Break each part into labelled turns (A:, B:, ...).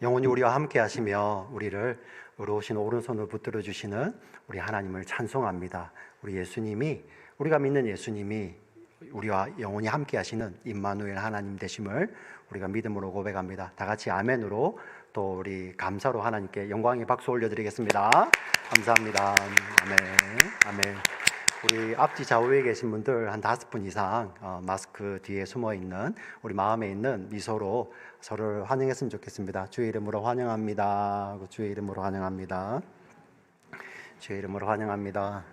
A: 영원히 우리와 함께 하시며 우리를 의로우신 오른손을 붙들어 주시는 우리 하나님을 찬송합니다. 우리가 믿는 예수님이 우리와 영원히 함께 하시는 임마누엘 하나님 되심을 우리가 믿음으로 고백합니다. 다 같이 아멘으로 또 우리 감사로 하나님께 영광의 박수 올려드리겠습니다. 감사합니다. 아멘. 아멘. 우리 앞뒤 좌우에 계신 분들 한 5분 이상 마스크 뒤에 숨어 있는 우리 마음에 있는 미소로 서로를 환영했으면 좋겠습니다. 주의 이름으로 환영합니다. 주의 이름으로 환영합니다. 주의 이름으로 환영합니다.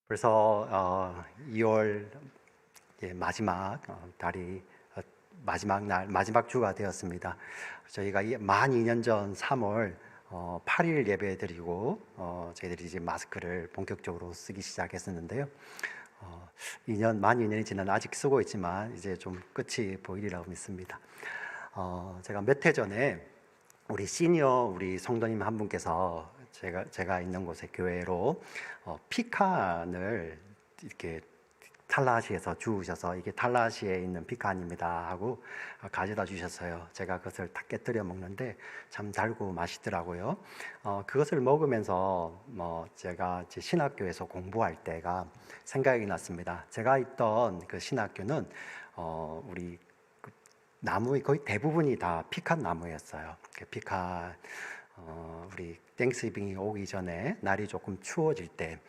A: 벌써 2월 마지막 달이 마지막 날, 마지막 주가 되었습니다. 저희가 만 2년 전 3월 8일 예배 드리고 저희들이 이제 마스크를 본격적으로 쓰기 시작했었는데요. 만 2년이 지난 아직 쓰고 있지만 이제 좀 끝이 보이리라고 믿습니다. 제가 몇 해 전에 우리 성도님 한 분께서 제가 있는 곳의 교회로 피칸을 이렇게 탈라시에서 주우셔서 이게 탈라시에 있는 피칸입니다 하고 가져다 주셨어요. 제가 그것을 다 깨뜨려 먹는데 참 달고 맛있더라고요. 그것을 먹으면서 제가 제 신학교에서 공부할 때가 생각이 났습니다. 제가 있던 그 신학교는 우리 나무 거의 대부분이 다 피칸 나무였어요. 피칸 우리 땡스기빙이 오기 전에 날이 조금 추워질 때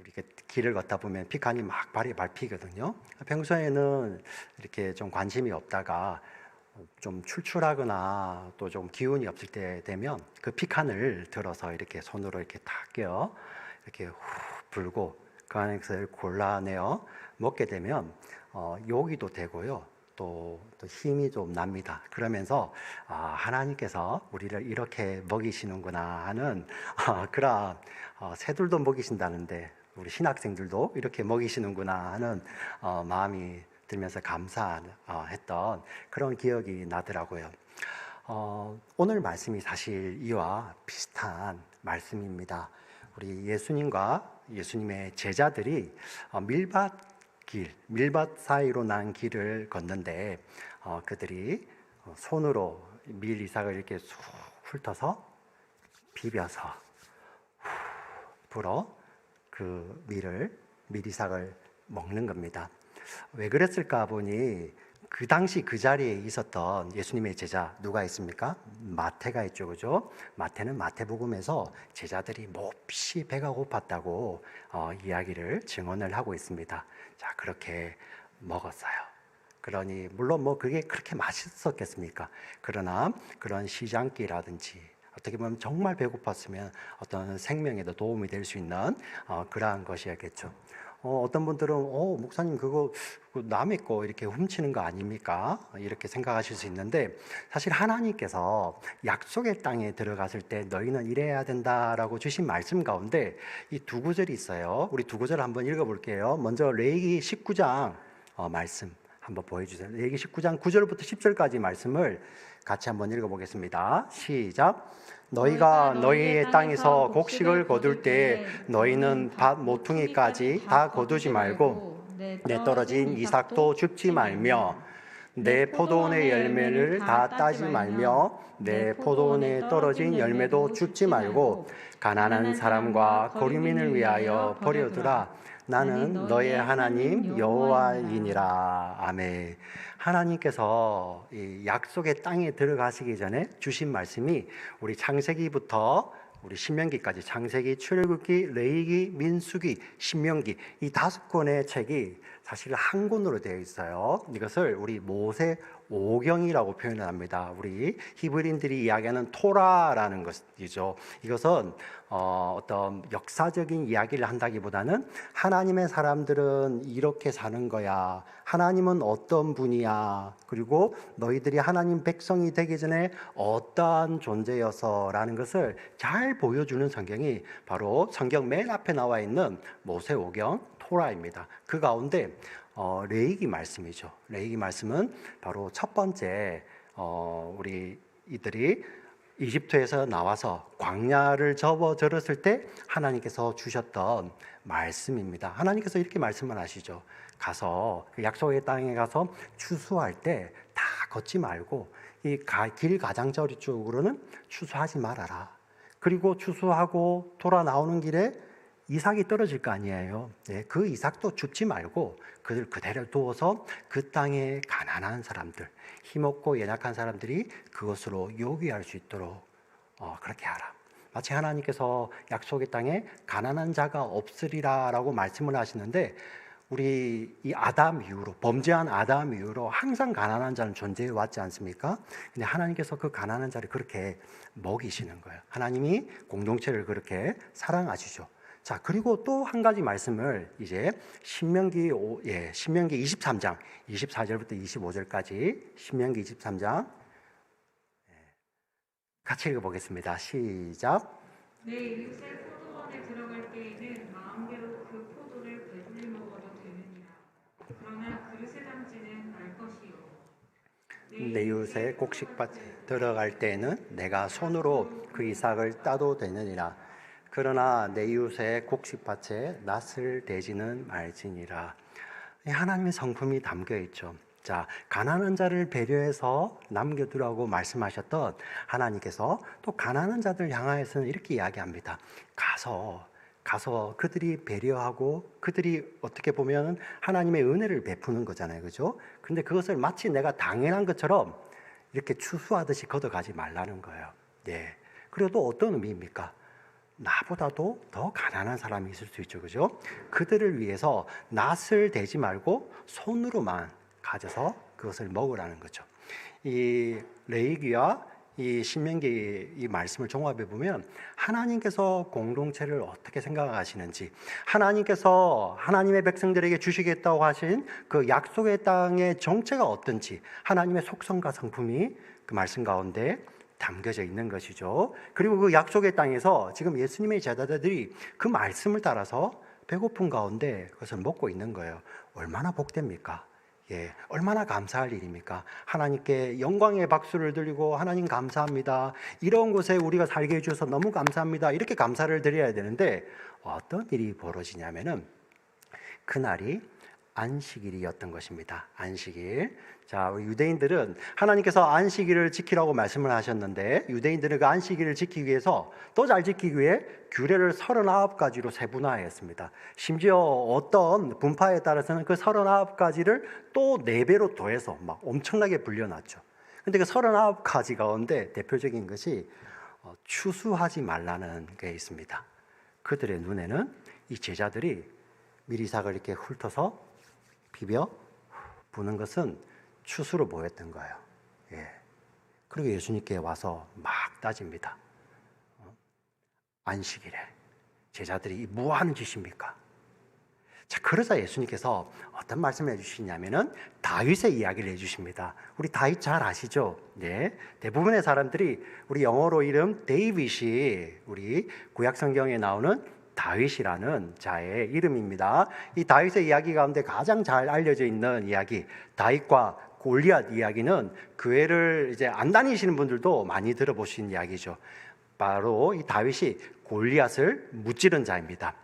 A: 이렇게 길을 걷다 보면 피칸이 막 발이 밟히거든요. 평소에는 이렇게 좀 관심이 없다가 좀 출출하거나 또 좀 기운이 없을 때 되면 그 피칸을 들어서 이렇게 손으로 이렇게 탁 껴 이렇게 후 불고 그 안에서 골라내어 먹게 되면 요기도 되고요. 또 힘이 좀 납니다. 그러면서 하나님께서 우리를 이렇게 먹이시는구나 하는 그런 새들도 먹이신다는데 우리 신학생들도 이렇게 먹이시는구나 하는 마음이 들면서 감사했던 그런 기억이 나더라고요. 오늘 말씀이 사실 이와 비슷한 말씀입니다. 우리 예수님의 제자들이 밀밭 사이로 난 길을 걷는데 그들이 손으로 밀 이삭을 이렇게 쑥 훑어서 비벼서 불어 그 밀 이삭을 먹는 겁니다. 왜 그랬을까 보니 그 당시 그 자리에 있었던 예수님의 제자 누가 있습니까? 마태가 있죠, 그죠? 마태는 마태복음에서 제자들이 몹시 배가 고팠다고 이야기를 증언을 하고 있습니다. 자, 그렇게 먹었어요. 그러니 물론 그게 그렇게 맛있었겠습니까? 그러나 그런 시장기라든지 어떻게 보면 정말 배고팠으면 어떤 생명에도 도움이 될 수 있는 그러한 것이었겠죠. 어떤 분들은 목사님 그거 남의 거 이렇게 훔치는 거 아닙니까? 이렇게 생각하실 수 있는데 사실 하나님께서 약속의 땅에 들어갔을 때 너희는 이래야 된다라고 주신 말씀 가운데 이 두 구절이 있어요. 우리 두 구절 한번 읽어볼게요. 먼저 레위기 19장 말씀 한번 보여주세요. 레위기 19장 9절부터 10절까지 말씀을 같이 한번 읽어보겠습니다. 시작. 너희가 너희의 땅에서 곡식을 거둘 때 너희는 밭 모퉁이까지 다 거두지 말고 내 떨어진 이삭도 줍지 말며 내 포도원의 열매를 다 따지 말며 내 포도원에 떨어진 열매도 줍지 말고 가난한 사람과 거류민을 위하여 버려두라. 나는 너의 하나님 여호와이니라. 아멘. 하나님께서 이 약속의 땅에 들어가시기 전에 주신 말씀이 우리 창세기부터 우리 신명기까지 창세기, 출애굽기, 레위기, 민수기, 신명기 이 5권의 책이 사실 한 권으로 되어 있어요. 이것을 우리 모세 오경이라고 표현을 합니다. 우리 히브리인들이 이야기하는 토라라는 것이죠. 이것은 어떤 역사적인 이야기를 한다기보다는 하나님의 사람들은 이렇게 사는 거야. 하나님은 어떤 분이야. 그리고 너희들이 하나님 백성이 되기 전에 어떠한 존재여서라는 것을 잘 보여주는 성경이 바로 성경 맨 앞에 나와 있는 모세오경 토라입니다. 그 가운데 레위기 말씀이죠. 레위기 말씀은 바로 첫 번째 우리 이들이 이집트에서 나와서 광야를 접어들었을 때 하나님께서 주셨던 말씀입니다. 하나님께서 이렇게 말씀을 하시죠. 가서 그 약속의 땅에 가서 추수할 때 다 걷지 말고 길 가장자리 쪽으로는 추수하지 말아라. 그리고 추수하고 돌아 나오는 길에 이삭이 떨어질 거 아니에요. 네, 그 이삭도 줍지 말고 그들 그대로 두어서 그 땅에 가난한 사람들, 힘없고 연약한 사람들이 그것으로 요기할 수 있도록 그렇게 하라. 마치 하나님께서 약속의 땅에 가난한 자가 없으리라라고 말씀을 하시는데, 우리 이 아담 이후로, 범죄한 아담 이후로 항상 가난한 자는 존재해 왔지 않습니까? 근데 하나님께서 그 가난한 자를 그렇게 먹이시는 거예요. 하나님이 공동체를 그렇게 사랑하시죠. 자, 그리고 또 한 가지 말씀을 이제 신명기 23장 24절부터 25절까지 신명기 23장 같이 읽어보겠습니다. 시작.
B: 내 이웃의 포도원에 들어갈 때에는 마음대로 그 포도를 배불리 먹어도 되느니라. 그러나 그릇에 담지는 말 것이요.
A: 내 이웃의 곡식밭에 들어갈 때에는 내가 손으로 그 이삭을 따도 되느니라. 그러나 내 이웃의 곡식밭에 낫을 대지는 말지니라. 하나님의 성품이 담겨 있죠. 자, 가난한 자를 배려해서 남겨두라고 말씀하셨던 하나님께서 또 가난한 자들 향하여서는 이렇게 이야기합니다. 가서 그들이 배려하고 그들이 어떻게 보면 하나님의 은혜를 베푸는 거잖아요. 그죠? 근데 그것을 마치 내가 당연한 것처럼 이렇게 추수하듯이 걷어가지 말라는 거예요. 네. 그리고 또 어떤 의미입니까? 나보다도 더 가난한 사람이 있을 수 있죠. 그죠? 그들을 위해서 낫을 대지 말고 손으로만 가져서 그것을 먹으라는 거죠. 이 레위기와 이 신명기 이 말씀을 종합해 보면 하나님께서 공동체를 어떻게 생각하시는지, 하나님께서 하나님의 백성들에게 주시겠다고 하신 그 약속의 땅의 정체가 어떤지, 하나님의 속성과 성품이 그 말씀 가운데 담겨져 있는 것이죠. 그리고 그 약속의 땅에서 지금 예수님의 제자들이 그 말씀을 따라서 배고픈 가운데 그것을 먹고 있는 거예요. 얼마나 복됩니까? 예, 얼마나 감사할 일입니까? 하나님께 영광의 박수를 드리고 하나님 감사합니다. 이런 곳에 우리가 살게 해주셔서 너무 감사합니다. 이렇게 감사를 드려야 되는데 어떤 일이 벌어지냐면은 그날이 안식일이었던 것입니다. 안식일. 자, 우리 유대인들은 하나님께서 안식일을 지키라고 말씀을 하셨는데 유대인들은 그 안식일을 지키기 위해서 또 잘 지키기 위해 규례를 39가지로 세분화했습니다. 심지어 어떤 분파에 따라서는 그 39가지를 또 4배로 더해서 막 엄청나게 불려놨죠. 근데 그 39가지 가운데 대표적인 것이 추수하지 말라는 게 있습니다. 그들의 눈에는 이 제자들이 미리삭을 이렇게 훑어서 비벼 부는 것은 추수로 보였던 거예요. 예. 그리고 예수님께 와서 막 따집니다. 안식일에 제자들이 뭐 하는 짓입니까? 자, 그러자 예수님께서 어떤 말씀을 해주시냐면은 다윗의 이야기를 해주십니다. 우리 다윗 잘 아시죠? 네. 대부분의 사람들이 우리 영어로 이름 데이빗이 우리 구약 성경에 나오는 다윗이라는 자의 이름입니다. 이 다윗의 이야기 가운데 가장 잘 알려져 있는 이야기, 다윗과 골리앗 이야기는 교회를 이제 안 다니시는 분들도 많이 들어보신 이야기죠. 바로 이 다윗이 골리앗을 무찌른 자입니다.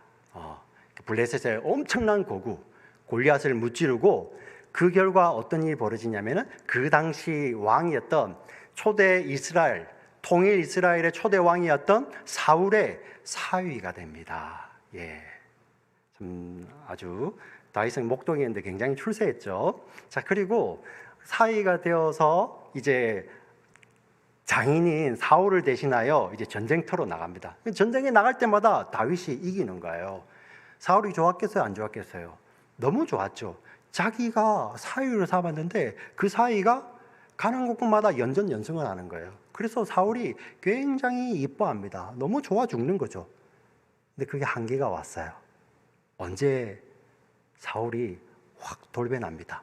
A: 블레셋의 엄청난 고구 골리앗을 무찌르고 그 결과 어떤 일이 벌어지냐면은 그 당시 왕이었던 초대 이스라엘 통일 이스라엘의 초대 왕이었던 사울의 사위가 됩니다. 예, 아주 다윗은 목동이었는데 굉장히 출세했죠. 자, 그리고 사위가 되어서 이제 장인인 사울을 대신하여 이제 전쟁터로 나갑니다. 전쟁에 나갈 때마다 다윗이 이기는 거예요. 사울이 좋았겠어요? 안 좋았겠어요? 너무 좋았죠. 자기가 사위를 삼았는데 그 사위가 가는 곳마다 연전연승을 하는 거예요. 그래서 사울이 굉장히 이뻐합니다. 너무 좋아 죽는 거죠. 근데 그게 한계가 왔어요. 언제 사울이 확 돌변합니다.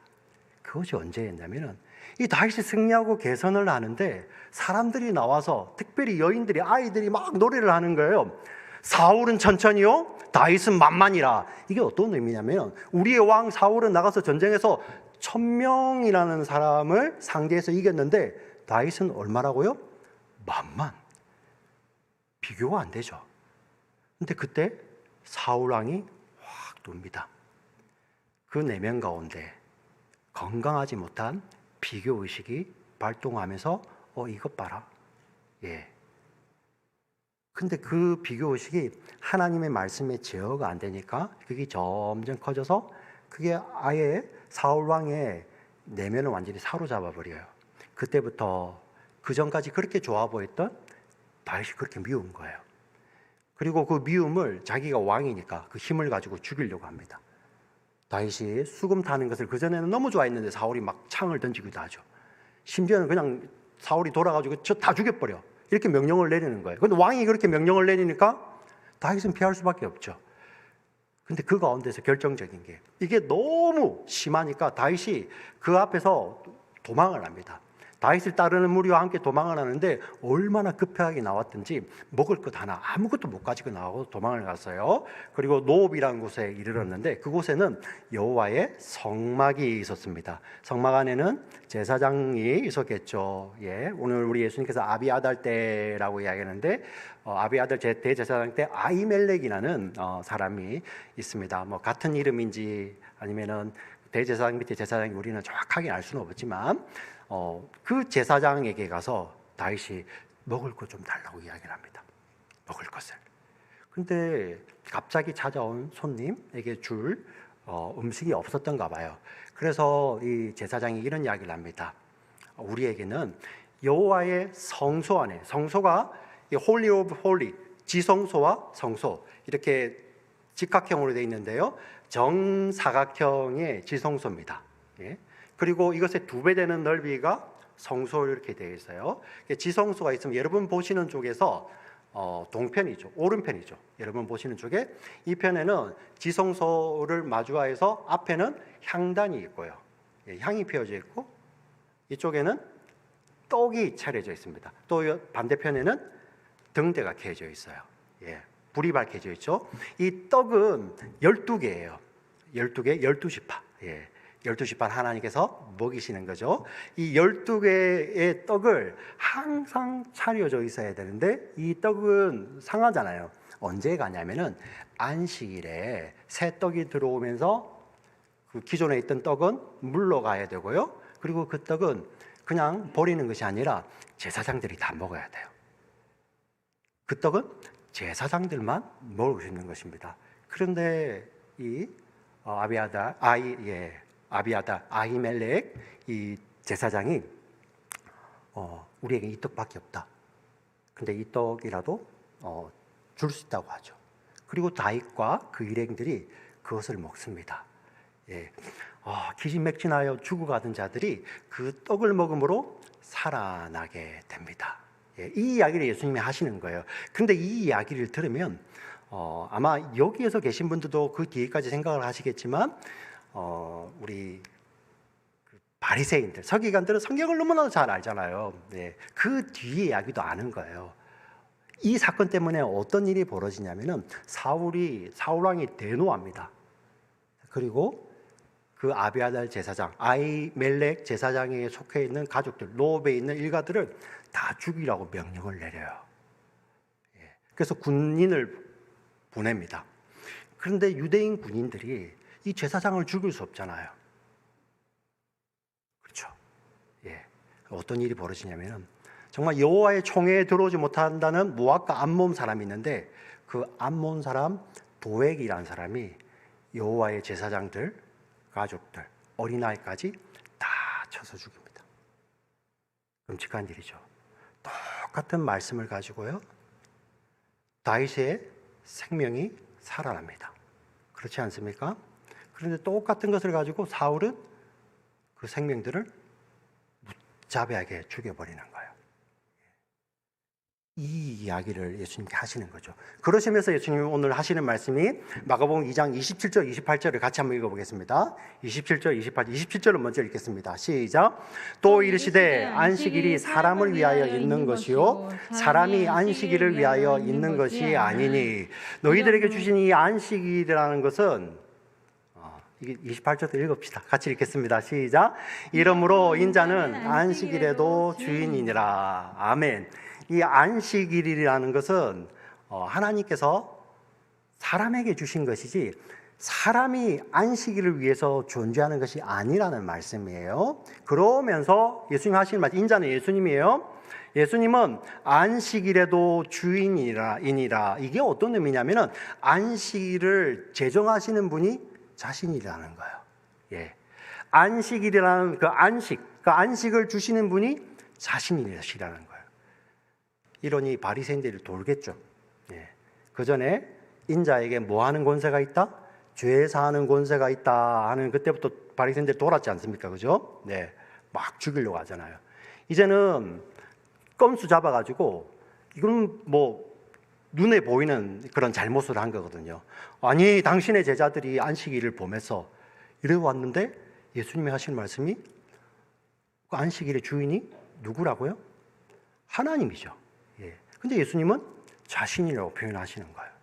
A: 그것이 언제였냐면은 이 다윗이 승리하고 개선을 하는데 사람들이 나와서 특별히 여인들이 아이들이 막 노래를 하는 거예요. 사울은 천천히요, 다윗은 만만이라. 이게 어떤 의미냐면 우리의 왕 사울은 나가서 전쟁에서 1000명이라는 사람을 상대해서 이겼는데 다윗은 얼마라고요? 만만. 비교가 안 되죠. 근데 그때 사울 왕이 확 돕니다. 그 4명 가운데 건강하지 못한 비교 의식이 발동하면서 이것 봐라. 예. 근데 그 비교 의식이 하나님의 말씀에 제어가 안 되니까 그게 점점 커져서 그게 아예 사울 왕의 내면을 완전히 사로잡아 버려요. 그때부터 그 전까지 그렇게 좋아 보였던 다윗이 그렇게 미운 거예요. 그리고 그 미움을 자기가 왕이니까 그 힘을 가지고 죽이려고 합니다. 다윗이 수금 타는 것을 그전에는 너무 좋아했는데 사울이 막 창을 던지기도 하죠. 심지어는 그냥 사울이 돌아가지고 저 다 죽여버려. 이렇게 명령을 내리는 거예요. 근데 왕이 그렇게 명령을 내리니까 다윗은 피할 수밖에 없죠. 근데 그 가운데서 결정적인 게 이게 너무 심하니까 다윗이 그 앞에서 도망을 합니다. 다윗을 따르는 무리와 함께 도망을 하는데 얼마나 급하게 나왔든지 먹을 것 하나 아무것도 못 가지고 나오고 도망을 갔어요. 그리고 노업이라는 곳에 이르렀는데 그곳에는 여호와의 성막이 있었습니다. 성막 안에는 제사장이 있었겠죠. 예, 오늘 우리 예수님께서 아비아달 때라고 이야기하는데 아비아달 대제사장 때 아히멜렉이라는 사람이 있습니다. 뭐 같은 이름인지 아니면은 대제사장 밑에 제사장이 우리는 정확하게 알 수는 없지만 그 제사장에게 가서 다윗이 먹을 것 좀 달라고 이야기를 합니다. 먹을 것을. 근데 갑자기 찾아온 손님에게 줄 음식이 없었던가 봐요. 그래서 이 제사장이 이런 이야기를 합니다. 우리에게는 여호와의 성소 안에, 성소가 홀리 오브 홀리, 지성소와 성소 이렇게 직각형으로 되어 있는데요. 정사각형의 지성소입니다. 예. 그리고 이것의 2배 되는 넓이가 성소 이렇게 되어 있어요. 지성소가 있으면 여러분 보시는 쪽에서 동편이죠. 오른편이죠. 여러분 보시는 쪽에 이 편에는 지성소를 마주하여서 앞에는 향단이 있고요. 예, 향이 피어져 있고 이쪽에는 떡이 차려져 있습니다. 또 반대편에는 등대가 켜져 있어요. 예, 불이 밝혀져 있죠. 이 떡은 12개예요. 12개, 12지파. 예. 12지파 하나님께서 먹이시는 거죠. 이 12개의 떡을 항상 차려져 있어야 되는데 이 떡은 상하잖아요. 언제 가냐면은 안식일에 새 떡이 들어오면서 그 기존에 있던 떡은 물러가야 되고요. 그리고 그 떡은 그냥 버리는 것이 아니라 제사장들이 다 먹어야 돼요. 그 떡은 제사장들만 먹을 수 있는 것입니다. 그런데 이 아히멜렉 이 제사장이 우리에게 이 떡밖에 없다. 근데 이 떡이라도 줄 수 있다고 하죠. 그리고 다윗과 그 일행들이 그것을 먹습니다. 예. 기진맥진하여 죽어가던 자들이 그 떡을 먹음으로 살아나게 됩니다. 예. 이 이야기를 예수님이 하시는 거예요. 그런데 이 이야기를 들으면 아마 여기에서 계신 분들도 그 뒤에까지 생각을 하시겠지만 우리 바리새인들, 서기관들은 성경을 너무나도 잘 알잖아요. 네, 그 뒤에 이야기도 아는 거예요. 이 사건 때문에 어떤 일이 벌어지냐면은 사울 왕이 대노합니다. 그리고 그 아비아달 제사장, 아히멜렉 제사장에 속해 있는 가족들, 노업에 있는 일가들을 다 죽이라고 명령을 내려요. 예, 그래서 군인을 보냅니다. 그런데 유대인 군인들이 이 제사장을 죽일 수 없잖아요. 그렇죠? 예. 어떤 일이 벌어지냐면은 정말 여호와의 총회에 들어오지 못한다는 모압과 암몬 사람이 있는데 그 암몬 사람 도액이라는 사람이 여호와의 제사장들, 가족들, 어린아이까지 다 쳐서 죽입니다. 끔찍한 일이죠. 똑같은 말씀을 가지고요. 다윗의 생명이 살아납니다. 그렇지 않습니까? 그런데 똑같은 것을 가지고 사울은 그 생명들을 무자비하게 죽여버리는 거예요. 이 이야기를 예수님께 하시는 거죠. 그러시면서 예수님이 오늘 하시는 말씀이 마가복음 2장 27절, 28절을 같이 한번 읽어보겠습니다. 27절, 28절, 27절을 먼저 읽겠습니다. 시작. 또 이르시되 안식일이 사람을 위하여 있는 것이요 사람이 안식일을 위하여 있는 것이 아니니 너희들에게 주신 이 안식일이라는 것은 이게 28절도 읽읍시다. 같이 읽겠습니다. 시작. 이러므로 인자는 안식일에도 주인이니라. 아멘. 이 안식일이라는 것은 하나님께서 사람에게 주신 것이지 사람이 안식일을 위해서 존재하는 것이 아니라는 말씀이에요. 그러면서 예수님 하시는 말, 인자는 예수님이에요. 예수님은 안식일에도 주인이니라. 이게 어떤 의미냐면은 안식일을 제정하시는 분이 자신이라는 거예요. 예. 안식일이라는 그 안식을 주시는 분이 자신이시라는 거예요. 이러니 바리새인들이 돌겠죠. 예. 그 전에 인자에게 뭐 하는 권세가 있다? 죄 사하는 권세가 있다 하는 그때부터 바리새인들이 돌았지 않습니까? 그죠? 네. 막 죽이려고 하잖아요. 이제는 건수 잡아가지고 이건 뭐 눈에 보이는 그런 잘못을 한 거거든요. 아니 당신의 제자들이 안식일을 보면서 이래 왔는데 예수님이 하신 말씀이 그 안식일의 주인이 누구라고요? 하나님이죠. 예. 근데 예수님은 자신이라고 표현하시는 거예요.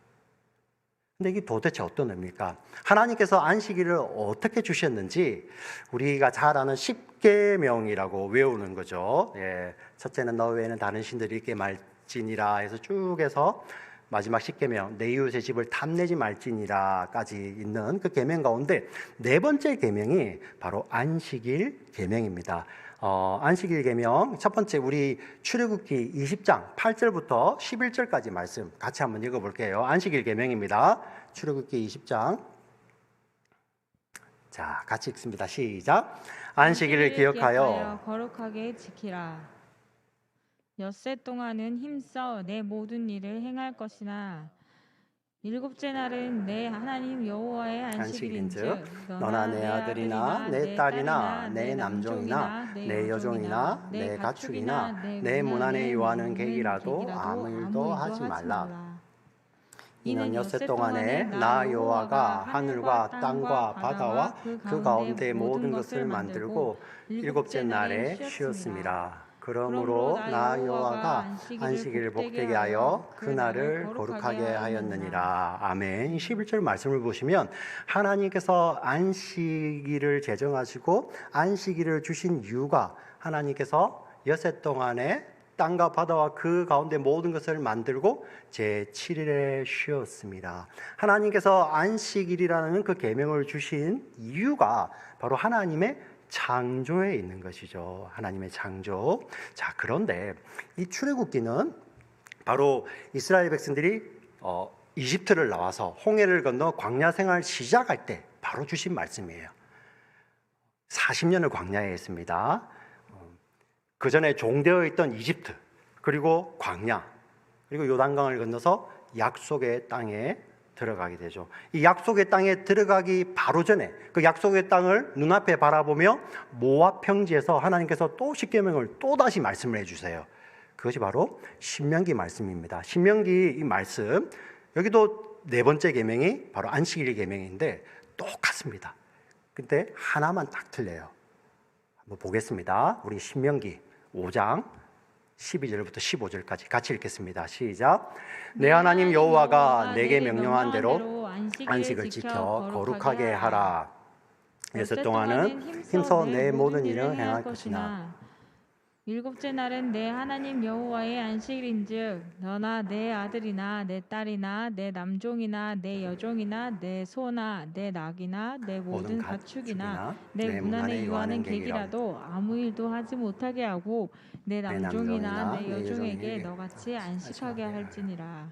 A: 근데 이게 도대체 어떤 의미입니까? 하나님께서 안식일을 어떻게 주셨는지 우리가 잘 아는 십계명이라고 외우는 거죠. 예. 첫째는 너 외에는 다른 신들이 있게 말지니라 해서 쭉 해서 마지막 십계명 내 이웃의 집을 탐내지 말지니라까지 있는 그 계명 가운데 네 번째 계명이 바로 안식일 계명입니다. 안식일 계명 첫 번째 우리 출애굽기 20장 8절부터 11절까지 말씀 같이 한번 읽어볼게요. 안식일 계명입니다. 출애굽기 20장 자 같이 읽습니다. 시작. 안식일을 기억하여
C: 거룩하게 지키라. 엿새 동안은 힘써 내 모든 일을 행할 것이나 일곱째 날은 내 하나님 여호와의 안식일인즉
A: 너나 내 아들이나 내 딸이나 내 남종이나 내 여종이나 내 가축이나 내 문 안에 요하는 객이라도 아무 일도 하지 말라. 이는 엿새 동안에 나 여호와가 하늘과 땅과 바다와 그 가운데 모든 것을 만들고 일곱째 날에 쉬었습니다. 그러므로 나 여호와가 안식일을 복되게 하여 그날을 거룩하게 하였느니라. 아멘. 11절 말씀을 보시면 하나님께서 안식일을 제정하시고 안식일을 주신 이유가 하나님께서 엿새 동안에 땅과 바다와 그 가운데 모든 것을 만들고 제7일에 쉬었습니다. 하나님께서 안식일이라는 그 계명을 주신 이유가 바로 하나님의 창조에 있는 것이죠. 하나님의 창조. 자, 그런데 이 출애굽기는 바로 이스라엘 백성들이 이집트를 나와서 홍해를 건너 광야 생활 시작할 때 바로 주신 말씀이에요. 40년을 광야에 있습니다. 그 전에 종되어 있던 이집트, 그리고 광야, 그리고 요단강을 건너서 약속의 땅에 들어가게 되죠. 이 약속의 땅에 들어가기 바로 전에 그 약속의 땅을 눈앞에 바라보며 모압 평지에서 하나님께서 또 십계명을 또 다시 말씀을 해주세요. 그것이 바로 신명기 말씀입니다. 신명기 이 말씀 여기도 네 번째 계명이 바로 안식일 계명인데 똑같습니다. 근데 하나만 딱 틀려요. 한번 보겠습니다. 우리 신명기 5장 12절부터 15절까지 같이 읽겠습니다. 시작. 내 하나님 여호와가 내게 명령한 대로 안식을 지켜 거룩하게 하라. 엿새 동안은 힘써 내 모든 일을 행할 것이나
C: 일곱째 날은 내 하나님 여호와의 안식일인즉 너나 내 아들이나 내 딸이나 내 남종이나 내 여종이나 내 소나 내 낙이나 내 모든 가축이나 내 문 안에 유하는 객이라도 아무 일도 하지 못하게 하고 내 남종이나 내 여종에게 너같이 안식하게 할지니라.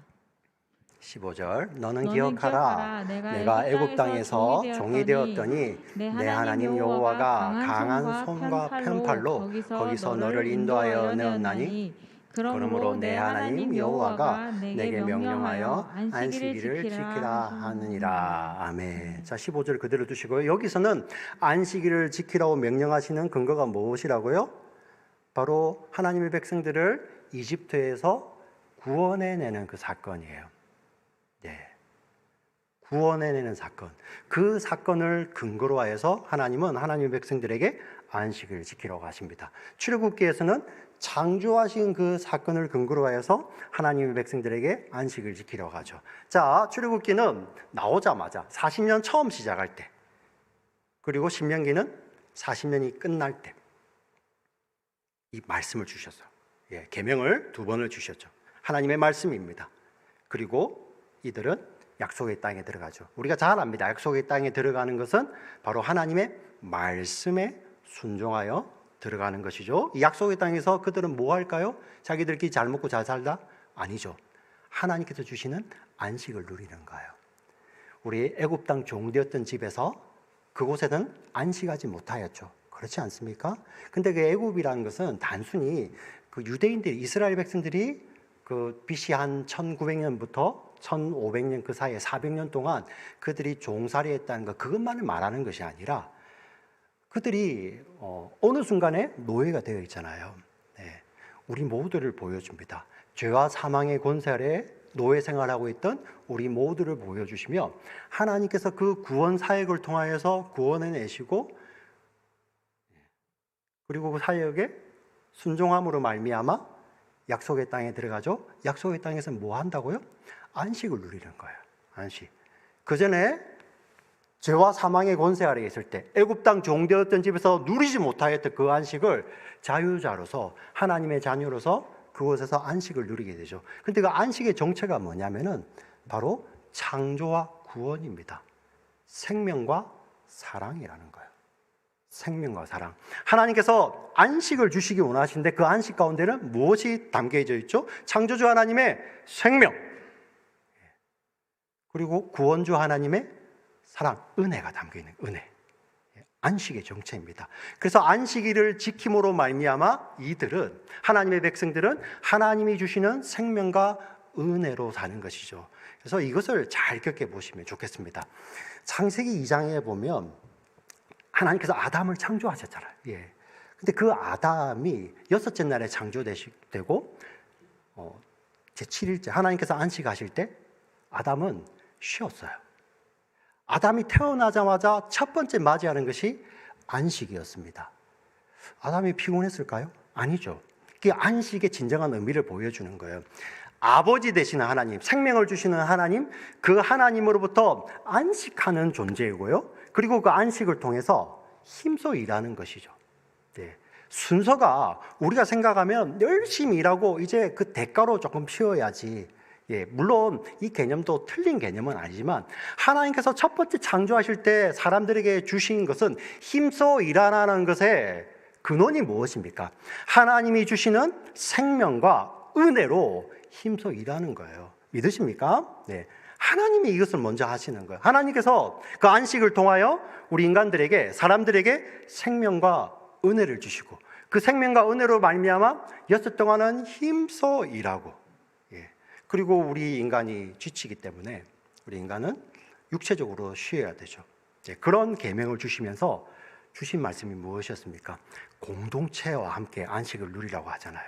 A: 15절 너는 기억하라. 내가 애굽 땅에서 종이 되었더니 내 하나님 여호와가 강한 손과 편팔로 거기서 너를 인도하여 내었나니 그러므로 내 하나님 여호와가 내게 명령하여 안식일을 지키라 하느니라. 아멘. 자, 15절 그대로 두시고요. 여기서는 안식일을 지키라고 명령하시는 근거가 무엇이라고요? 바로 하나님의 백성들을 이집트에서 구원해내는 그 사건이에요. 네. 구원해내는 사건. 그 사건을 근거로 하여서 하나님은 하나님의 백성들에게 안식을 지키라고 하십니다. 출애굽기에서는 창조하신 그 사건을 근거로 하여서 하나님의 백성들에게 안식을 지키라고 하죠. 자, 출애굽기는 나오자마자 40년 처음 시작할 때, 그리고 신명기는 40년이 끝날 때 이 말씀을 주셨어요. 예, 계명을 두 번을 주셨죠. 하나님의 말씀입니다. 그리고 이들은 약속의 땅에 들어가죠. 우리가 잘 압니다. 약속의 땅에 들어가는 것은 바로 하나님의 말씀에 순종하여 들어가는 것이죠. 이 약속의 땅에서 그들은 뭐 할까요? 자기들끼리 잘 먹고 잘 살다? 아니죠. 하나님께서 주시는 안식을 누리는 거예요. 우리 애굽 땅 종되었던 집에서 그곳에는 안식하지 못하였죠. 그렇지 않습니까? 근데 그 애굽이라는 것은 단순히 그 유대인들이, 이스라엘 백성들이 그 BC 한 1900년부터 1500년 그 사이에 400년 동안 그들이 종살이 했다는 것, 그것만을 말하는 것이 아니라 그들이 어느 순간에 노예가 되어 있잖아요. 네. 우리 모두를 보여줍니다. 죄와 사망의 권세 아래 노예 생활하고 있던 우리 모두를 보여주시며 하나님께서 그 구원 사역을 통하여서 구원해내시고 그리고 그 사역에 순종함으로 말미암아 약속의 땅에 들어가죠. 약속의 땅에서 뭐 한다고요? 안식을 누리는 거예요. 안식. 그 전에 죄와 사망의 권세 아래에 있을 때 애굽 땅 종되었던 집에서 누리지 못하였던 그 안식을 자유자로서 하나님의 자녀로서 그곳에서 안식을 누리게 되죠. 그런데 그 안식의 정체가 뭐냐면은 바로 창조와 구원입니다. 생명과 사랑이라는 거예요. 생명과 사랑. 하나님께서 안식을 주시기 원하시는데 그 안식 가운데는 무엇이 담겨져 있죠? 창조주 하나님의 생명, 그리고 구원주 하나님의 사랑, 은혜가 담겨있는 은혜. 안식의 정체입니다. 그래서 안식일을 지킴으로 말미암아 이들은, 하나님의 백성들은 하나님이 주시는 생명과 은혜로 사는 것이죠. 그래서 이것을 잘 겪어보시면 좋겠습니다. 창세기 2장에 보면 하나님께서 아담을 창조하셨잖아요. 예. 근데 그 아담이 여섯째 날에 창조되고 제7일째 하나님께서 안식하실 때 아담은 쉬었어요. 아담이 태어나자마자 첫 번째 맞이하는 것이 안식이었습니다. 아담이 피곤했을까요? 아니죠. 그게 안식의 진정한 의미를 보여주는 거예요. 아버지 되시는 하나님, 생명을 주시는 하나님, 그 하나님으로부터 안식하는 존재이고요. 그리고 그 안식을 통해서 힘써 일하는 것이죠. 네. 순서가 우리가 생각하면 열심히 일하고 이제 그 대가로 조금 쉬어야지. 예, 물론 이 개념도 틀린 개념은 아니지만 하나님께서 첫 번째 창조하실 때 사람들에게 주신 것은 힘써 일하라는 것의 근원이 무엇입니까? 하나님이 주시는 생명과 은혜로 힘써 일하는 거예요. 믿으십니까? 네. 하나님이 이것을 먼저 하시는 거예요. 하나님께서 그 안식을 통하여 우리 인간들에게, 사람들에게 생명과 은혜를 주시고 그 생명과 은혜로 말미암아 여섯 동안은 힘써 일하고, 그리고 우리 인간이 지치기 때문에 우리 인간은 육체적으로 쉬어야 되죠. 그런 계명을 주시면서 주신 말씀이 무엇이었습니까? 공동체와 함께 안식을 누리라고 하잖아요.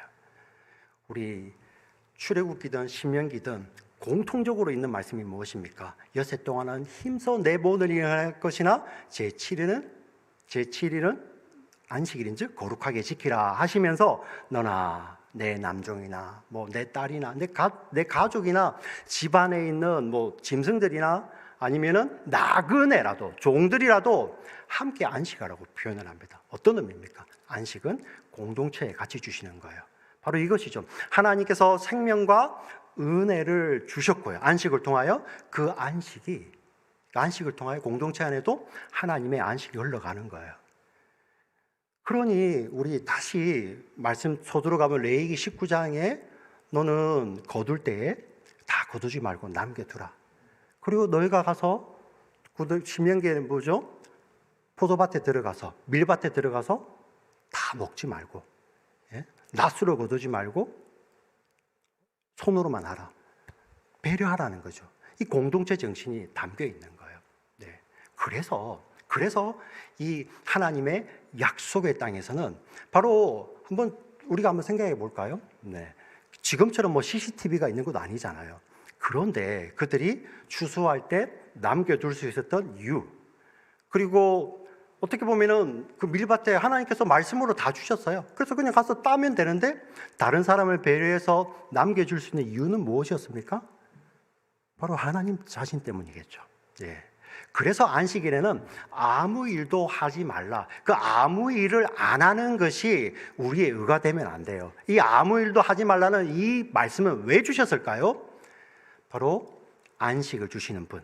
A: 우리 출애굽기든 신명기든 공통적으로 있는 말씀이 무엇입니까? 여세 동안은 힘써 내 몸을 일할 것이나 제7일은 안식일인즉 거룩하게 지키라 하시면서 너나 내 남종이나 내 딸이나 내 가족이나 집안에 있는 짐승들이나 아니면은 나그네라도 종들이라도 함께 안식하라고 표현을 합니다. 어떤 의미입니까? 안식은 공동체에 같이 주시는 거예요. 바로 이것이죠. 하나님께서 생명과 은혜를 주셨고요. 안식을 통하여 그 안식을 통하여 공동체 안에도 하나님의 안식이 흘러가는 거예요. 그러니 우리 다시 말씀 서두로 가면 레위기 19장에 너는 거둘 때에 다 거두지 말고 남겨두라. 그리고 너희가 가서 신명기에는 뭐죠? 포도밭에 들어가서 밀밭에 들어가서 다 먹지 말고 낫으로 거두지 말고 손으로만 하라. 배려하라는 거죠. 이 공동체 정신이 담겨 있는 거예요. 네. 그래서 이 하나님의 약속의 땅에서는 바로 우리가 한번 생각해 볼까요? 네. 지금처럼 CCTV가 있는 것도 아니잖아요. 그런데 그들이 추수할 때 남겨둘 수 있었던 이유, 그리고 어떻게 보면은 그 밀밭에 하나님께서 말씀으로 다 주셨어요. 그래서 그냥 가서 따면 되는데 다른 사람을 배려해서 남겨줄 수 있는 이유는 무엇이었습니까? 바로 하나님 자신 때문이겠죠. 예. 그래서 안식일에는 아무 일도 하지 말라. 그 아무 일을 안 하는 것이 우리의 의가 되면 안 돼요. 이 아무 일도 하지 말라는 이 말씀은 왜 주셨을까요? 바로 안식을 주시는 분,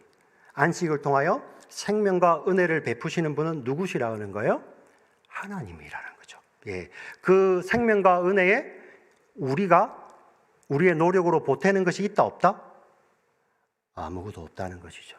A: 안식을 통하여 생명과 은혜를 베푸시는 분은 누구시라는 거예요? 하나님이라는 거죠. 예, 그 생명과 은혜에 우리가 우리의 노력으로 보태는 것이 있다 없다? 아무것도 없다는 것이죠.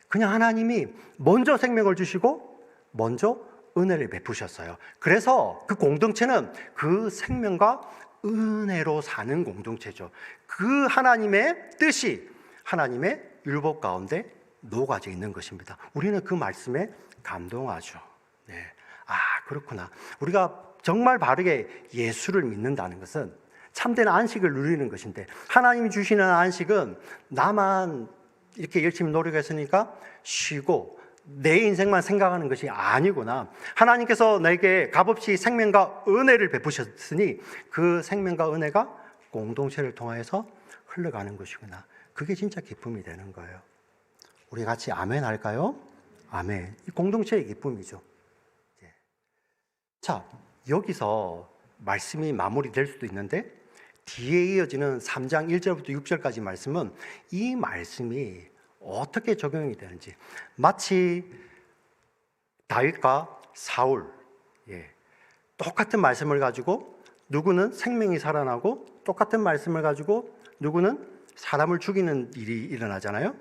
A: 그냥 하나님이 먼저 생명을 주시고 먼저 은혜를 베푸셨어요. 그래서 그 공동체는 그 생명과 은혜로 사는 공동체죠. 그 하나님의 뜻이 하나님의 율법 가운데 녹아져 있는 것입니다. 우리는 그 말씀에 감동하죠. 네. 아, 그렇구나. 우리가 정말 바르게 예수를 믿는다는 것은 참된 안식을 누리는 것인데, 하나님이 주시는 안식은 나만 이렇게 열심히 노력했으니까 쉬고 내 인생만 생각하는 것이 아니구나. 하나님께서 내게 값없이 생명과 은혜를 베푸셨으니 그 생명과 은혜가 공동체를 통해서 흘러가는 것이구나. 그게 진짜 기쁨이 되는 거예요. 우리 같이 아멘 할까요? 아멘. 이 공동체의 기쁨이죠. 자, 여기서 말씀이 마무리될 수도 있는데 뒤에 이어지는 3장 1절부터 6절까지 말씀은 이 말씀이 어떻게 적용이 되는지, 마치 다윗과 사울, 똑같은 말씀을 가지고 누구는 생명이 살아나고 똑같은 말씀을 가지고 누구는 사람을 죽이는 일이 일어나잖아요.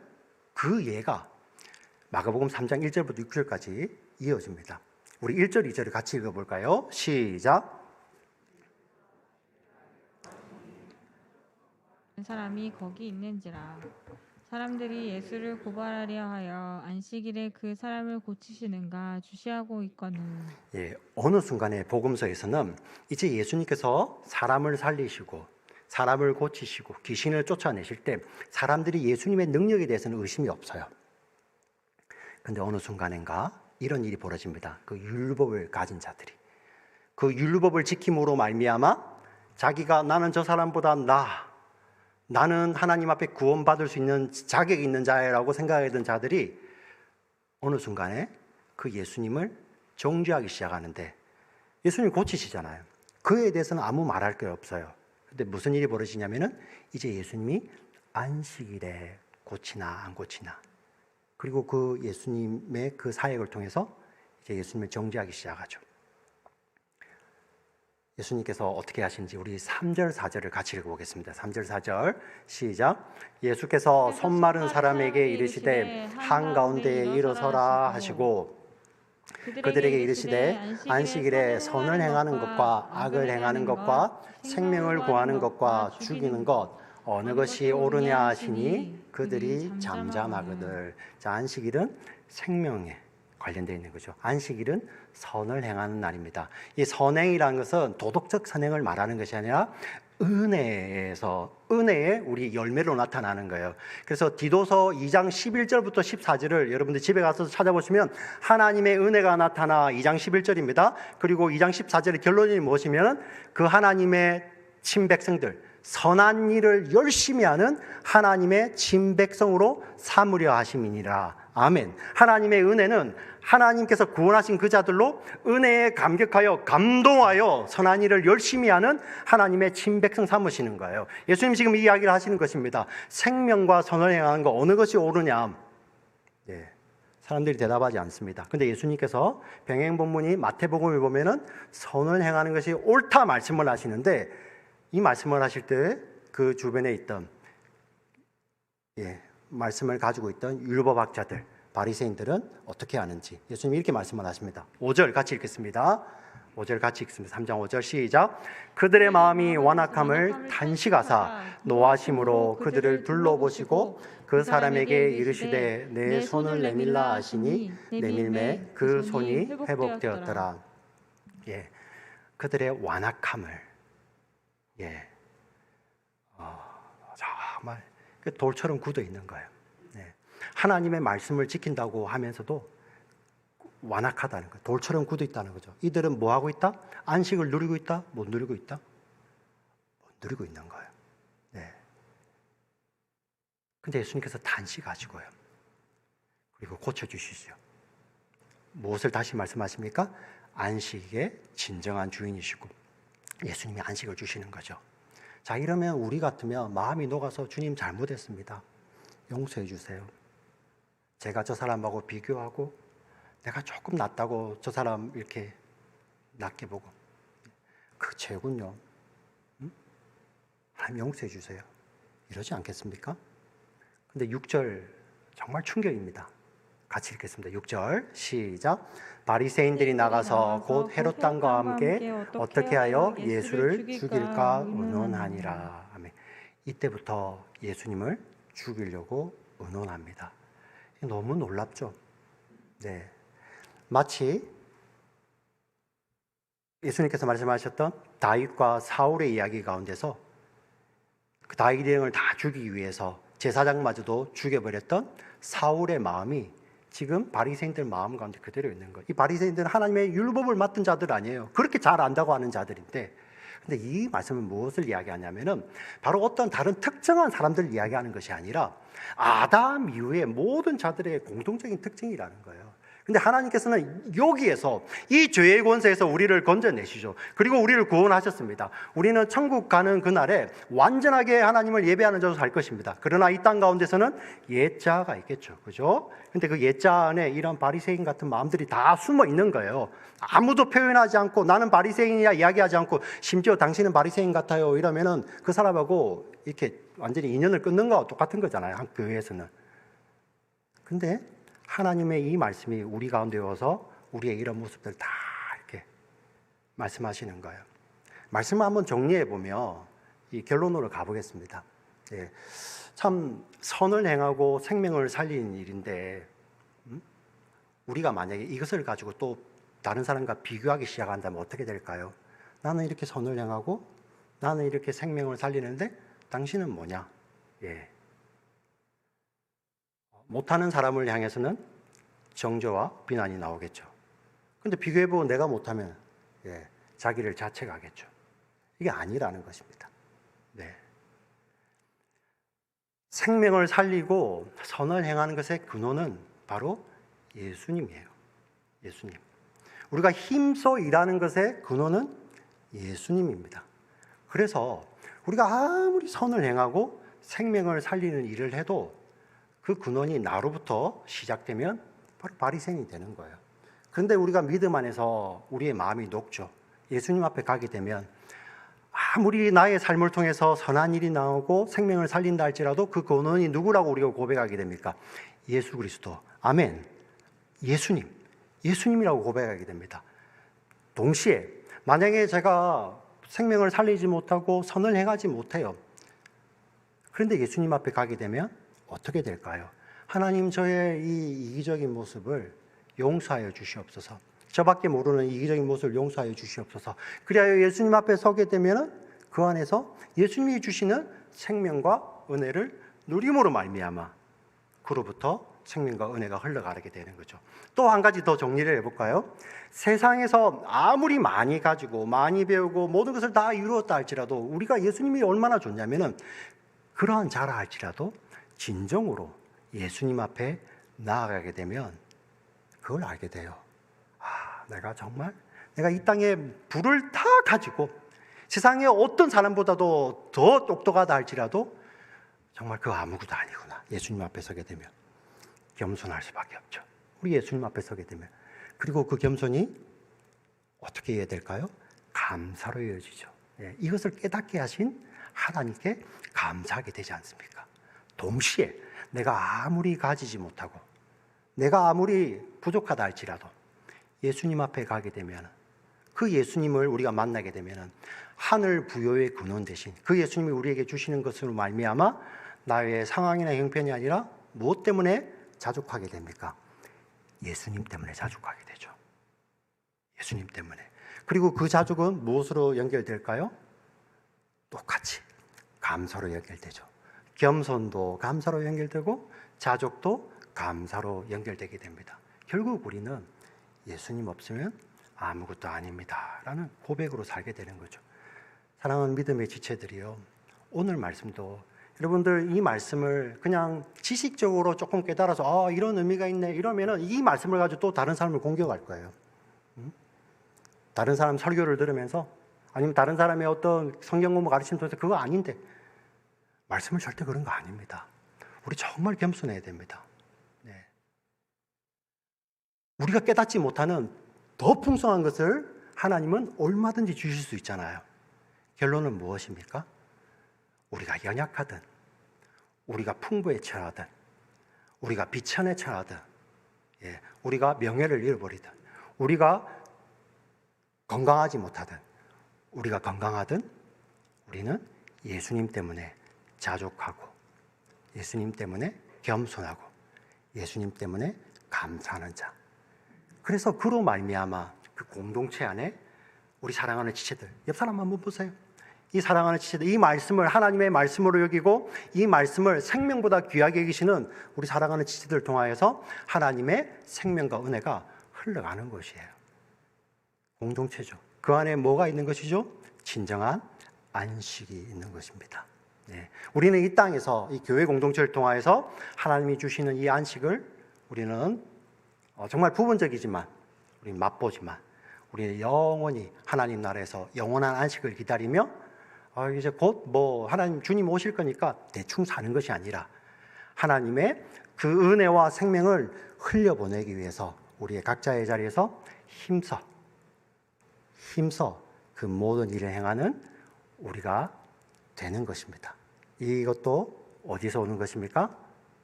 A: 그 예가 마가복음 3장 1절부터 6절까지 이어집니다. 우리 1절, 2절을 같이 읽어볼까요? 시작.
C: 사람이 거기 있는지라. 사람들이 예수를 고발하려 하여 안식일에 그 사람을 고치시는가 주시하고 있거늘.
A: 어느 순간에 복음서에서는 이제 예수님께서 사람을 살리시고 사람을 고치시고 귀신을 쫓아내실 때 사람들이 예수님의 능력에 대해서는 의심이 없어요. 근데 어느 순간인가 이런 일이 벌어집니다. 그 율법을 가진 자들이 그 율법을 지킴으로 말미암아 자기가 나는 저 사람보다 나는 하나님 앞에 구원받을 수 있는 자격이 있는 자라고 생각하던 자들이 어느 순간에 그 예수님을 정죄하기 시작하는데, 예수님 고치시잖아요. 그에 대해서는 아무 말할 게 없어요. 근데 무슨 일이 벌어지냐면은 이제 예수님이 안식일에 고치나 안 고치나, 그리고 그 예수님의 그 사역을 통해서 이제 예수님을 정죄하기 시작하죠. 예수님께서 어떻게 하신지 우리 3절 4절을 같이 읽어보겠습니다. 3절 4절 시작. 예수께서 손 마른 사람에게 이르시되 한가운데에 일어서라 하시고 그들에게 이르시되 안식일에 선을 행하는 것과 악을 행하는 것과 생명을 구하는 것과 죽이는 것 어느 것이 옳으냐 하시니 그들이 잠잠하거늘. 자, 안식일은 생명에 관련되어 있는 거죠. 안식일은 선을 행하는 날입니다. 이 선행이라는 것은 도덕적 선행을 말하는 것이 아니라 은혜의 우리 열매로 나타나는 거예요. 그래서 디도서 2장 11절부터 14절을 여러분들 집에 가서 찾아보시면 하나님의 은혜가 나타나 2장 11절입니다. 그리고 2장 14절의 결론이 무엇이면 그 하나님의 친백성들, 선한 일을 열심히 하는 하나님의 친백성으로 삼으려 하심이니라. 아멘. 하나님의 은혜는 하나님께서 구원하신 그 자들로 은혜에 감격하여 감동하여 선한 일을 열심히 하는 하나님의 친백성 삼으시는 거예요. 예수님 지금 이 이야기를 하시는 것입니다. 생명과 선을 행하는 거 어느 것이 옳으냐? 사람들이 대답하지 않습니다. 근데 예수님께서 병행 본문이 마태복음을 보면은 선을 행하는 것이 옳다 말씀을 하시는데, 이 말씀을 하실 때 그 주변에 있던 말씀을 가지고 있던 율법학자들, 바리새인들은 어떻게 하는지 예수님이 이렇게 말씀을 하십니다. 5절 같이 읽겠습니다. 5절 같이 읽습니다. 3장 5절 시작. 그들의 마음이 완악함을 탄식하사 노하심으로 그들을 둘러보시고 그 사람에게 이르시되 내 손을 내밀라 하시니 내밀매 그 손이 회복되었더라. 그들의 완악함을 정말 돌처럼 굳어 있는 거예요. 하나님의 말씀을 지킨다고 하면서도 완악하다는 거예요. 돌처럼 굳어 있다는 거죠. 이들은 뭐 하고 있다? 안식을 누리고 있다? 못 누리고 있다? 못 누리고 있는 거예요. 근데 예수님께서 단식하시고요. 그리고 고쳐주시죠. 무엇을 다시 말씀하십니까? 안식의 진정한 주인이시고 예수님이 안식을 주시는 거죠. 자, 이러면 우리 같으면 마음이 녹아서 주님 잘못했습니다. 용서해 주세요. 제가 저 사람하고 비교하고 내가 조금 낫다고 저 사람 이렇게 낮게 보고 그 죄군요. 하나님 용서해 주세요. 이러지 않겠습니까? 근데 6절 정말 충격입니다. 같이 읽겠습니다. 6절 시작. 바리새인들이 나가서 곧 헤롯 당과 함께 어떻게 하여 예수를 죽일까 의논하니라. 아멘. 이때부터 예수님을 죽이려고 의논합니다. 너무 놀랍죠? 네. 마치 예수님께서 말씀하셨던 다윗과 사울의 이야기 가운데서 그 다윗의 영을 다 죽이기 위해서 제사장마저도 죽여버렸던 사울의 마음이 지금 바리새인들 마음 가운데 그대로 있는 거예요. 이 바리새인들은 하나님의 율법을 맡은 자들 아니에요. 그렇게 잘 안다고 하는 자들인데, 근데 이 말씀은 무엇을 이야기하냐면은 바로 어떤 다른 특정한 사람들을 이야기하는 것이 아니라 아담 이후의 모든 자들의 공통적인 특징이라는 거예요. 근데 하나님께서는 여기에서 이 죄의 권세에서 우리를 건져내시죠. 그리고 우리를 구원하셨습니다. 우리는 천국 가는 그날에 완전하게 하나님을 예배하는 자로 살 것입니다. 그러나 이 땅 가운데서는 옛자가 있겠죠. 그죠? 근데 그 옛자 안에 이런 바리새인 같은 마음들이 다 숨어 있는 거예요. 아무도 표현하지 않고 나는 바리새인이야 이야기하지 않고 심지어 당신은 바리새인 같아요 이러면은 그 사람하고 이렇게 완전히 인연을 끊는 거와 똑같은 거잖아요. 한 교회에서는. 근데 하나님의 이 말씀이 우리 가운데 와서 우리의 이런 모습들 다 이렇게 말씀하시는 거예요. 말씀을 한번 정리해 보면 이 결론으로 가보겠습니다. 예, 참 선을 행하고 생명을 살리는 일인데 우리가 만약에 이것을 가지고 또 다른 사람과 비교하기 시작한다면 어떻게 될까요? 나는 이렇게 선을 행하고 나는 이렇게 생명을 살리는데 당신은 뭐냐? 예. 못하는 사람을 향해서는 정죄와 비난이 나오겠죠. 근데 비교해보고 내가 못하면 자기를 자책하겠죠. 이게 아니라는 것입니다. 네. 생명을 살리고 선을 행하는 것의 근원은 바로 예수님이에요. 예수님. 우리가 힘써 일하는 것의 근원은 예수님입니다. 그래서 우리가 아무리 선을 행하고 생명을 살리는 일을 해도 그 근원이 나로부터 시작되면 바로 바리새인이 되는 거예요. 그런데 우리가 믿음 안에서 우리의 마음이 녹죠. 예수님 앞에 가게 되면 아무리 나의 삶을 통해서 선한 일이 나오고 생명을 살린다 할지라도 그 근원이 누구라고 우리가 고백하게 됩니까? 예수 그리스도. 아멘. 예수님. 예수님이라고 고백하게 됩니다. 동시에 만약에 제가 생명을 살리지 못하고 선을 행하지 못해요. 그런데 예수님 앞에 가게 되면 어떻게 될까요? 하나님 저의 이 이기적인 모습을 용서하여 주시옵소서. 저밖에 모르는 이기적인 모습을 용서하여 주시옵소서. 그리하여 예수님 앞에 서게 되면 그 안에서 예수님이 주시는 생명과 은혜를 누림으로 말미암아 그로부터 생명과 은혜가 흘러가게 되는 거죠. 또 한 가지 더 정리를 해볼까요? 세상에서 아무리 많이 가지고 많이 배우고 모든 것을 다 이루었다 할지라도 우리가 예수님이 얼마나 좋냐면은 그러한 자라 할지라도 진정으로 예수님 앞에 나아가게 되면 그걸 알게 돼요. 내가 이 땅에 부를 다 가지고 세상에 어떤 사람보다도 더 똑똑하다 할지라도 정말 그 아무것도 아니구나. 예수님 앞에 서게 되면 겸손할 수밖에 없죠. 우리 예수님 앞에 서게 되면. 그리고 그 겸손이 어떻게 해야 될까요? 감사로 이어지죠. 이것을 깨닫게 하신 하나님께 감사하게 되지 않습니까? 동시에 내가 아무리 가지지 못하고 내가 아무리 부족하다 할지라도 예수님 앞에 가게 되면 그 예수님을 우리가 만나게 되면 하늘 부여의 근원 대신 그 예수님이 우리에게 주시는 것으로 말미암아 나의 상황이나 형편이 아니라 무엇 때문에 자족하게 됩니까? 예수님 때문에 자족하게 되죠. 예수님 때문에. 그리고 그 자족은 무엇으로 연결될까요? 똑같이 감사로 연결되죠. 겸손도 감사로 연결되고 자족도 감사로 연결되게 됩니다. 결국 우리는 예수님 없으면 아무것도 아닙니다 라는 고백으로 살게 되는 거죠. 사랑하는 믿음의 지체들이요, 오늘 말씀도 여러분들 이 말씀을 그냥 지식적으로 조금 깨달아서 이런 의미가 있네 이러면은 이 말씀을 가지고 또 다른 사람을 공격할 거예요. 다른 사람 설교를 들으면서 아니면 다른 사람의 어떤 성경 공부 가르침 통해서 그거 아닌데 말씀은 절대 그런 거 아닙니다. 우리 정말 겸손해야 됩니다. 네. 우리가 깨닫지 못하는 더 풍성한 것을 하나님은 얼마든지 주실 수 있잖아요. 결론은 무엇입니까? 우리가 연약하든, 우리가 풍부에 처하든, 우리가 비천에 처하든, 우리가 명예를 잃어버리든, 우리가 건강하지 못하든, 우리가 건강하든, 우리는 예수님 때문에 자족하고, 예수님 때문에 겸손하고, 예수님 때문에 감사하는 자. 그래서 그로 말미암아 그 공동체 안에 우리 사랑하는 지체들, 옆 사람 한번 보세요. 이 사랑하는 지체들, 이 말씀을 하나님의 말씀으로 여기고 이 말씀을 생명보다 귀하게 여기시는 우리 사랑하는 지체들을 통하여서 하나님의 생명과 은혜가 흘러가는 것이에요. 공동체죠. 그 안에 뭐가 있는 것이죠? 진정한 안식이 있는 것입니다. 네. 우리는 이 땅에서 이 교회 공동체를 통하여서 하나님이 주시는 이 안식을 우리는 정말 부분적이지만 우리는 맛보지만 우리는 영원히 하나님 나라에서 영원한 안식을 기다리며 이제 곧 하나님 주님 오실 거니까 대충 사는 것이 아니라 하나님의 그 은혜와 생명을 흘려보내기 위해서 우리의 각자의 자리에서 힘써 그 모든 일을 행하는 우리가 되는 것입니다. 이것도 어디서 오는 것입니까?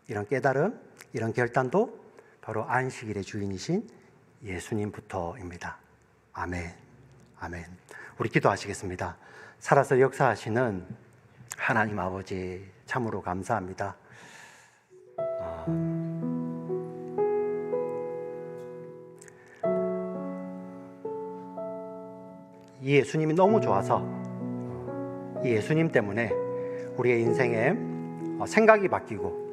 A: 이런 깨달음, 이런 결단도 바로 안식일의 주인이신 예수님부터입니다. 아멘. 아멘. 우리 기도하시겠습니다. 살아서 역사하시는 하나님 아버지 참으로 감사합니다. 이 예수님이 너무 좋아서 이 예수님 때문에 우리의 인생에 생각이 바뀌고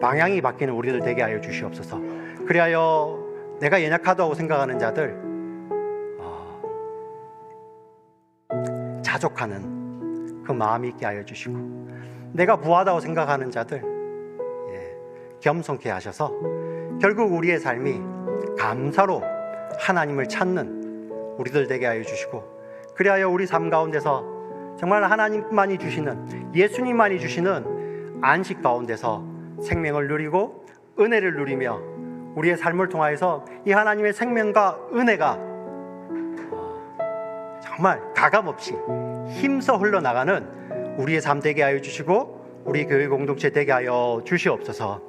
A: 방향이 바뀌는 우리들 되게 하여 주시옵소서. 그리하여 내가 연약하다고 생각하는 자들, 자족하는 그 마음이 있게 하여 주시고, 내가 부하다고 생각하는 자들 겸손케 하셔서 결국 우리의 삶이 감사로 하나님을 찾는 우리들 되게 하여 주시고, 그리하여 우리 삶 가운데서 정말 하나님만이 주시는, 예수님만이 주시는 안식 가운데서 생명을 누리고 은혜를 누리며 우리의 삶을 통하여서 이 하나님의 생명과 은혜가 정말 가감없이 힘써 흘러나가는 우리의 삶 되게 하여 주시고 우리 교회 공동체 되게 하여 주시옵소서.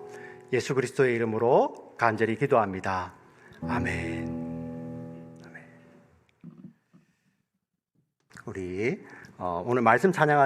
A: 예수 그리스도의 이름으로 간절히 기도합니다. 아멘. 아멘. 우리 오늘 말씀 찬양하신